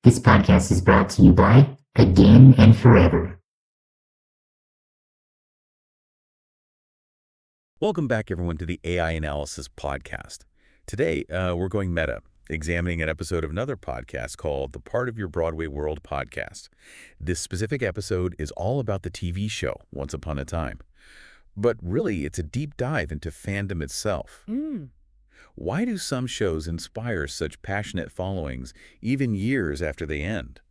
This podcast is brought to you by Again and Forever. Welcome back, everyone, to the AI Analysis Podcast. Today, we're going meta, examining an episode of another podcast called the Part of Your Broadway World Podcast. This specific episode is all about the TV show, Once Upon a Time. But really, it's a deep dive into fandom itself. Why do some shows inspire such passionate followings even years after they end?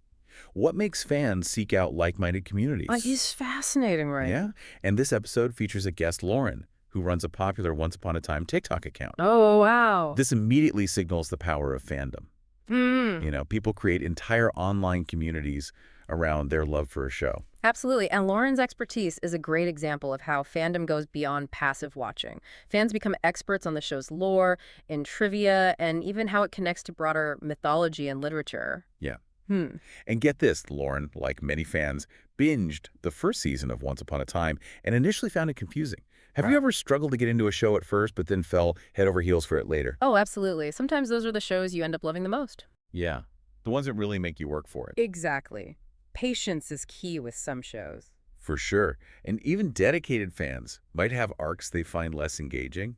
What makes fans seek out like-minded communities? It's fascinating, right? Yeah, and this episode features a guest, Lauren, who runs a popular Once Upon a Time TikTok account. Oh, wow. This immediately signals the power of fandom. You know, people create entire online communities around their love for a show. Absolutely. And Lauren's expertise is a great example of how fandom goes beyond passive watching. Fans become experts on the show's lore, in trivia, and even how it connects to broader mythology and literature. Yeah. And get this, Lauren, like many fans, binged the first season of Once Upon a Time and initially found it confusing. Have you ever struggled to get into a show at first but then fell head over heels for it later? Oh, absolutely. Sometimes those are the shows you end up loving the most. Yeah, the ones that really make you work for it. Exactly. Patience is key with some shows. For sure. And even dedicated fans might have arcs they find less engaging.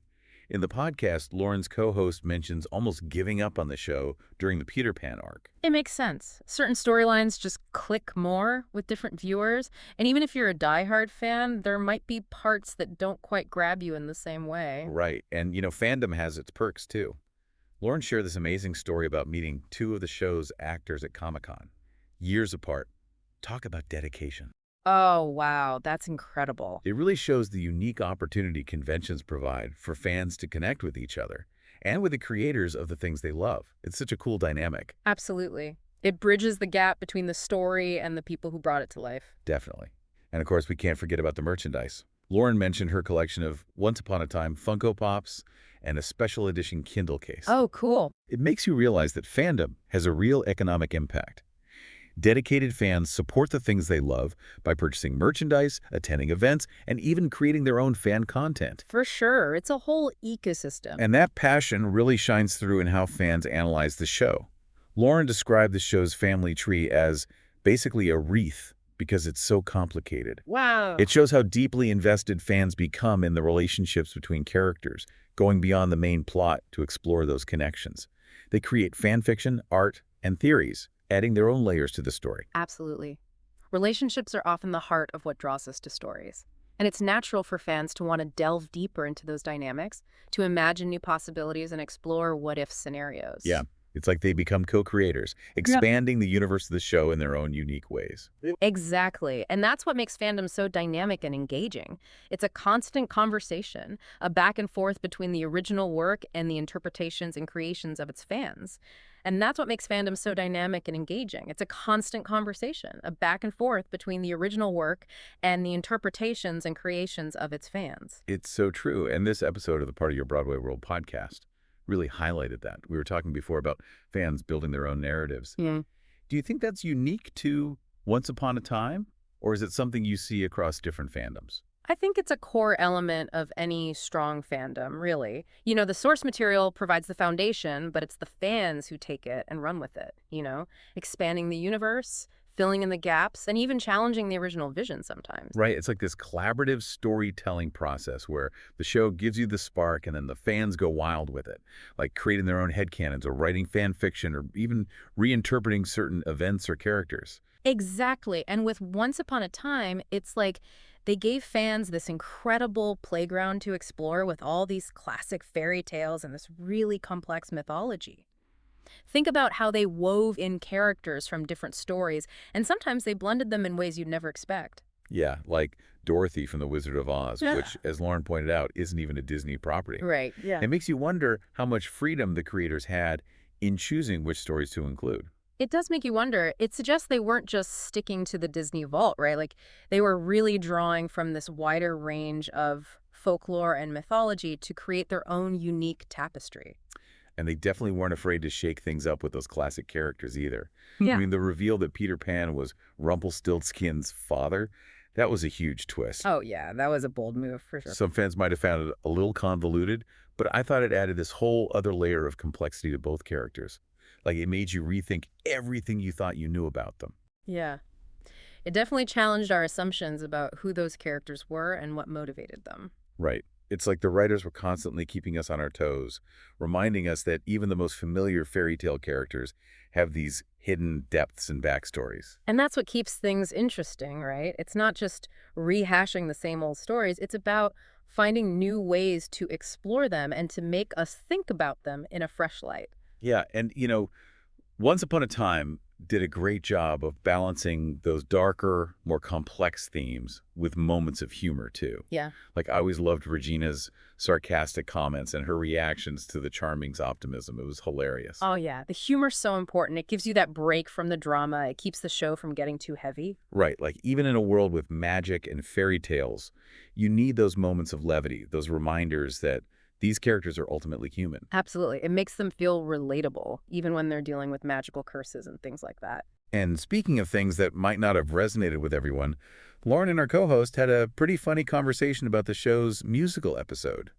In the podcast, Lauren's co-host mentions almost giving up on the show during the Peter Pan arc. It makes sense. Certain storylines just click more with different viewers. And even if you're a diehard fan, there might be parts that don't quite grab you in the same way. Right. And, you know, fandom has its perks, too. Lauren shared this amazing story about meeting two of the show's actors at Comic-Con, years apart. Talk about dedication. Oh, wow. That's incredible. It really shows the unique opportunity conventions provide for fans to connect with each other and with the creators of the things they love. It's such a cool dynamic. Absolutely. It bridges the gap between the story and the people who brought it to life. Definitely. And of course, we can't forget about the merchandise. Lauren mentioned her collection of Once Upon a Time Funko Pops and a special edition Kindle case. Oh, cool. It makes you realize that fandom has a real economic impact. Dedicated fans support the things they love by purchasing merchandise, attending events, and even creating their own fan content. For sure. It's a whole ecosystem. And that passion really shines through in how fans analyze the show. Lauren described the show's family tree as basically a wreath because it's so complicated. Wow. It shows how deeply invested fans become in the relationships between characters, going beyond the main plot to explore those connections. They create fan fiction, art, and theories, adding their own layers to the story. Absolutely. Relationships are often the heart of what draws us to stories. And it's natural for fans to want to delve deeper into those dynamics, to imagine new possibilities and explore what-if scenarios. Yeah, it's like they become co-creators, expanding the universe of the show in their own unique ways. Exactly. And that's what makes fandom so dynamic and engaging. It's a constant conversation, a back and forth between the original work and the interpretations and creations of its fans. And that's what makes fandom so dynamic and engaging. It's a constant conversation, a back and forth between the original work and the interpretations and creations of its fans. It's so true. And this episode of the Part of Your Broadway World podcast really highlighted that. We were talking before about fans building their own narratives. Yeah. Do you think that's unique to Once Upon a Time, or is it something you see across different fandoms? I think it's a core element of any strong fandom, really. You know, the source material provides the foundation, but it's the fans who take it and run with it, you know, expanding the universe, filling in the gaps, and even challenging the original vision sometimes. Right. It's like this collaborative storytelling process where the show gives you the spark and then the fans go wild with it, like creating their own headcanons or writing fan fiction or even reinterpreting certain events or characters. Exactly. And with Once Upon a Time, it's like they gave fans this incredible playground to explore with all these classic fairy tales and this really complex mythology. Think about how they wove in characters from different stories, and sometimes they blended them in ways you'd never expect. Yeah, like Dorothy from The Wizard of Oz, which, as Lauren pointed out, isn't even a Disney property. Right, yeah. It makes you wonder how much freedom the creators had in choosing which stories to include. It does make you wonder. It suggests they weren't just sticking to the Disney vault, right? Like, they were really drawing from this wider range of folklore and mythology to create their own unique tapestry. And they definitely weren't afraid to shake things up with those classic characters either. Yeah. I mean, the reveal that Peter Pan was Rumpelstiltskin's father, that was a huge twist. Oh, yeah, that was a bold move for sure. Some fans might have found it a little convoluted, but I thought it added this whole other layer of complexity to both characters. Like it made you rethink everything you thought you knew about them. Yeah. It definitely challenged our assumptions about who those characters were and what motivated them. Right. It's like the writers were constantly keeping us on our toes, reminding us that even the most familiar fairy tale characters have these hidden depths and backstories. And that's what keeps things interesting, right? It's not just rehashing the same old stories. It's about finding new ways to explore them and to make us think about them in a fresh light. Yeah, and Once Upon a Time did a great job of balancing those darker, more complex themes with moments of humor, too. Yeah. Like, I always loved Regina's sarcastic comments and her reactions to the Charming's optimism. It was hilarious. Oh, yeah. The humor's so important. It gives you that break from the drama. It keeps the show from getting too heavy. Right, like, even in a world with magic and fairy tales, you need those moments of levity, those reminders that these characters are ultimately human. Absolutely. It makes them feel relatable, even when they're dealing with magical curses and things like that. And speaking of things that might not have resonated with everyone, Lauren and our co-host had a pretty funny conversation about the show's musical episode.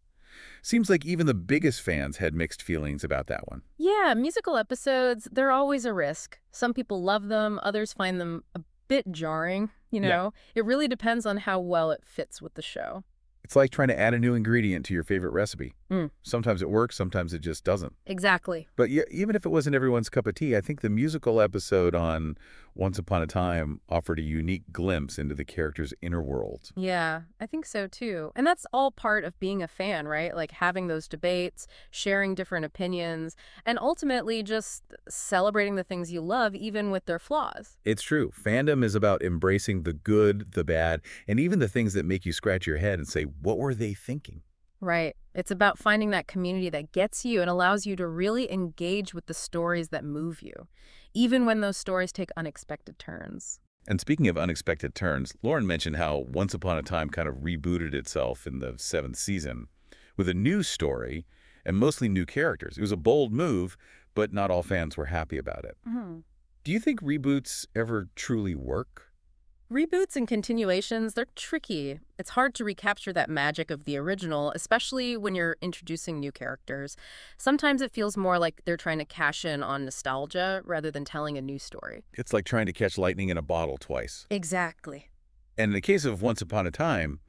Seems like even the biggest fans had mixed feelings about that one. Yeah, musical episodes, they're always a risk. Some people love them, others find them a bit jarring, It really depends on how well it fits with the show. It's like trying to add a new ingredient to your favorite recipe. Mm. Sometimes it works, sometimes it just doesn't. Exactly. But yeah, even if it wasn't everyone's cup of tea, I think the musical episode on Once Upon a Time offered a unique glimpse into the character's inner world. Yeah, I think so too. And that's all part of being a fan, right? Like having those debates, sharing different opinions, and ultimately just celebrating the things you love, even with their flaws. It's true. Fandom is about embracing the good, the bad, and even the things that make you scratch your head and say, what were they thinking? Right. It's about finding that community that gets you and allows you to really engage with the stories that move you, even when those stories take unexpected turns. And speaking of unexpected turns, Lauren mentioned how Once Upon a Time kind of rebooted itself in the 7th season with a new story and mostly new characters. It was a bold move, but not all fans were happy about it. Mm-hmm. Do you think reboots ever truly work? Reboots and continuations, they're tricky. It's hard to recapture that magic of the original, especially when you're introducing new characters. Sometimes it feels more like they're trying to cash in on nostalgia rather than telling a new story. It's like trying to catch lightning in a bottle twice. Exactly. And in the case of Once Upon a Time,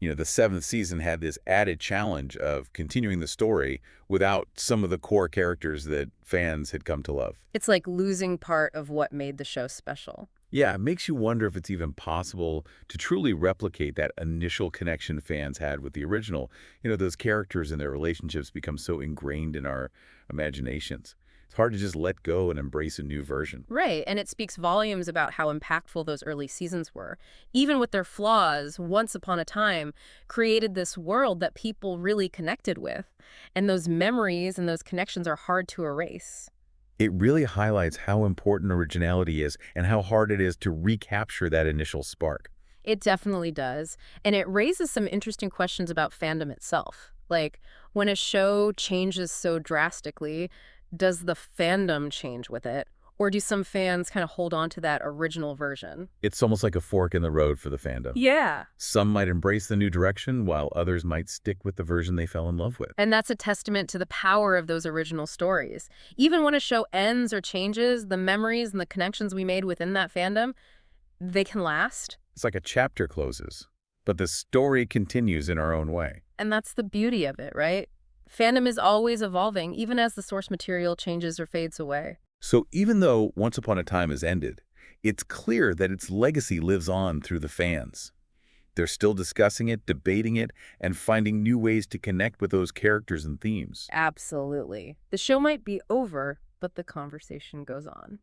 the 7th season had this added challenge of continuing the story without some of the core characters that fans had come to love. It's like losing part of what made the show special. Yeah, it makes you wonder if it's even possible to truly replicate that initial connection fans had with the original. Those characters and their relationships become so ingrained in our imaginations. It's hard to just let go and embrace a new version. Right, and it speaks volumes about how impactful those early seasons were. Even with their flaws, Once Upon a Time created this world that people really connected with. And those memories and those connections are hard to erase. It really highlights how important originality is and how hard it is to recapture that initial spark. It definitely does. And it raises some interesting questions about fandom itself. Like, when a show changes so drastically, does the fandom change with it? Or do some fans kind of hold on to that original version? It's almost like a fork in the road for the fandom. Yeah. Some might embrace the new direction, while others might stick with the version they fell in love with. And that's a testament to the power of those original stories. Even when a show ends or changes, the memories and the connections we made within that fandom, they can last. It's like a chapter closes, but the story continues in our own way. And that's the beauty of it, right? Fandom is always evolving, even as the source material changes or fades away. So even though Once Upon a Time has ended, it's clear that its legacy lives on through the fans. They're still discussing it, debating it, and finding new ways to connect with those characters and themes. Absolutely. The show might be over, but the conversation goes on.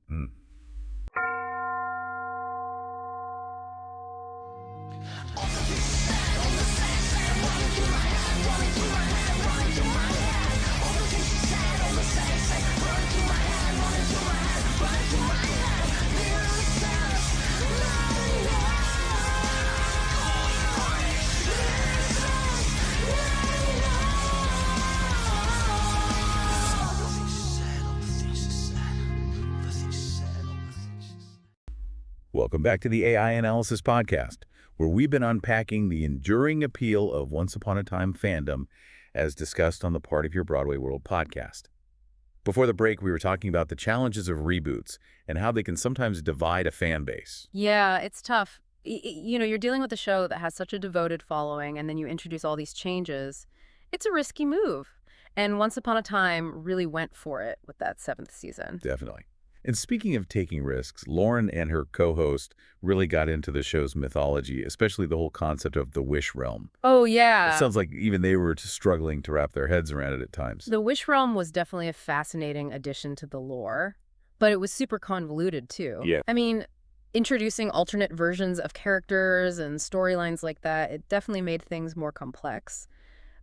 Welcome back to the AI Analysis Podcast, where we've been unpacking the enduring appeal of Once Upon a Time fandom as discussed on the Part of Your Broadway World podcast. Before the break, we were talking about the challenges of reboots and how they can sometimes divide a fan base. Yeah, it's tough. You're dealing with a show that has such a devoted following, and then you introduce all these changes. It's a risky move. And Once Upon a Time really went for it with that 7th season. Definitely. And speaking of taking risks, Lauren and her co-host really got into the show's mythology, especially the whole concept of the Wish Realm. Oh, It yeah. sounds like even they were struggling to wrap their heads around it at times. The Wish Realm was definitely a fascinating addition to the lore, but it was super convoluted, too. Yeah. I mean, introducing alternate versions of characters and storylines like that, it definitely made things more complex.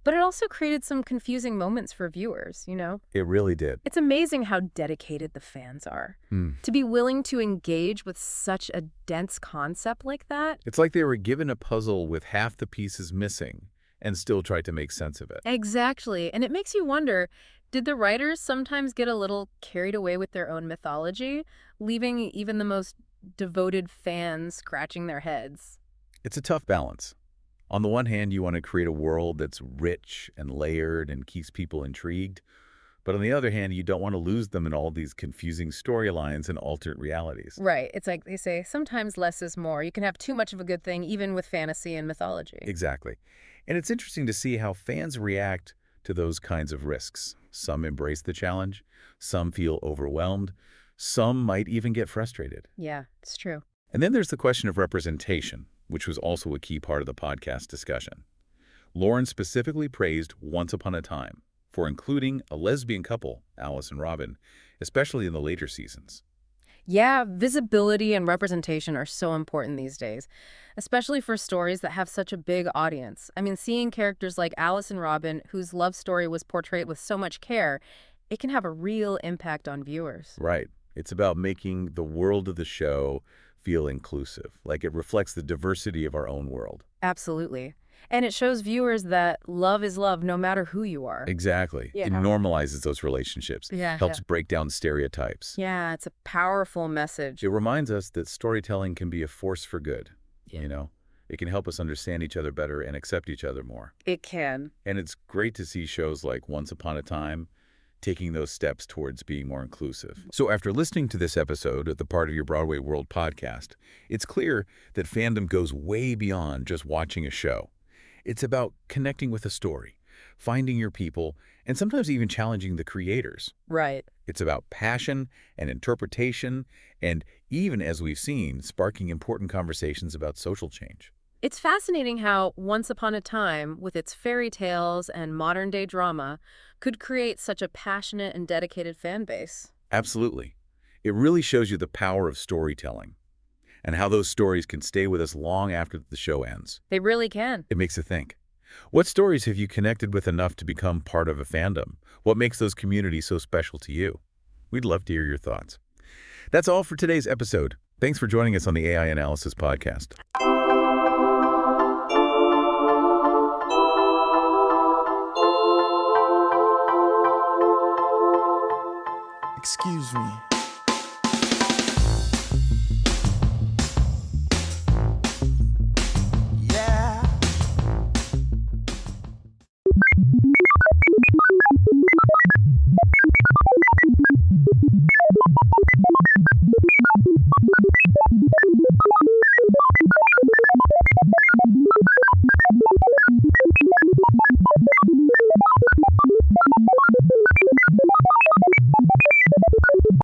But it also created some confusing moments for viewers, It really did. It's amazing how dedicated the fans are. To be willing to engage with such a dense concept like that. It's like they were given a puzzle with half the pieces missing and still tried to make sense of it. Exactly. And it makes you wonder, did the writers sometimes get a little carried away with their own mythology, leaving even the most devoted fans scratching their heads? It's a tough balance. On the one hand, you want to create a world that's rich and layered and keeps people intrigued. But on the other hand, you don't want to lose them in all these confusing storylines and alternate realities. Right. It's like they say, sometimes less is more. You can have too much of a good thing, even with fantasy and mythology. Exactly. And it's interesting to see how fans react to those kinds of risks. Some embrace the challenge, some feel overwhelmed, some might even get frustrated. Yeah, it's true. And then there's the question of representation, which was also a key part of the podcast discussion. Lauren specifically praised Once Upon a Time for including a lesbian couple, Alice and Robin, especially in the later seasons. Yeah, visibility and representation are so important these days, especially for stories that have such a big audience. I mean, seeing characters like Alice and Robin, whose love story was portrayed with so much care, it can have a real impact on viewers. Right. It's about making the world of the show feel inclusive, like it reflects the diversity of our own world. Absolutely. And it shows viewers that love is love no matter who you are. Exactly. Yeah. It normalizes those relationships, helps break down stereotypes. Yeah, it's a powerful message. It reminds us that storytelling can be a force for good. Yeah. It can help us understand each other better and accept each other more. It can. And it's great to see shows like Once Upon a Time taking those steps towards being more inclusive. So after listening to this episode of the Part of Your Broadway World podcast, it's clear that fandom goes way beyond just watching a show. It's about connecting with a story, finding your people, and sometimes even challenging the creators. Right. It's about passion and interpretation, and even, as we've seen, sparking important conversations about social change. It's fascinating how Once Upon a Time, with its fairy tales and modern-day drama, could create such a passionate and dedicated fan base. Absolutely. It really shows you the power of storytelling and how those stories can stay with us long after the show ends. They really can. It makes you think. What stories have you connected with enough to become part of a fandom? What makes those communities so special to you? We'd love to hear your thoughts. That's all for today's episode. Thanks for joining us on the AI Analysis Podcast. Excuse me.